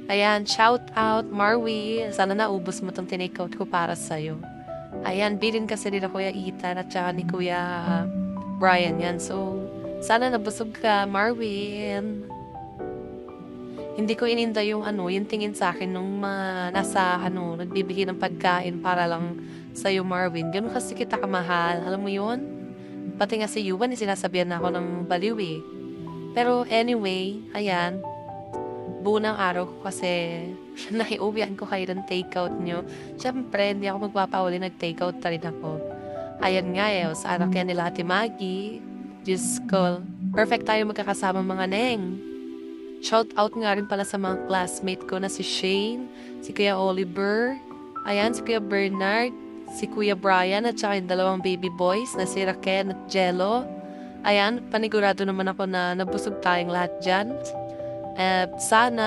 Ayan, shout out, Marwi. Sana naubos mo tong tinake-out ko para sa'yo. Ayan, bilin kasi nila Kuya Ethan at saka ni Kuya Brian yan. So, sana nabusog ka, Marwin. Hindi ko ininda yung yung tingin sa akin nung nasa nagbibigay ng pagkain para lang sa'yo, Marvin. Ganun kasi kita kamahal. Alam mo yun? Pati nga si Yuan, sinasabihan na ako ng baliw eh. Pero anyway, ayan. Buo ng araw ko kasi nakiuwian ko kayo ng takeout nyo. Siyempre, hindi ako magpapauli, nag-takeout na rin ako. Ayan nga eh, sa anak yan nila Ate Maggie. Diyos ko, perfect tayo magkakasama mga neng. Shout out nga rin pala sa mga classmate ko na si Shane, si Kuya Oliver, ayan, si Kuya Bernard, si Kuya Brian at saka yung dalawang baby boys na si Raquel at Jello. Ayan, panigurado naman ako na nabusog tayong lahat dyan. Sana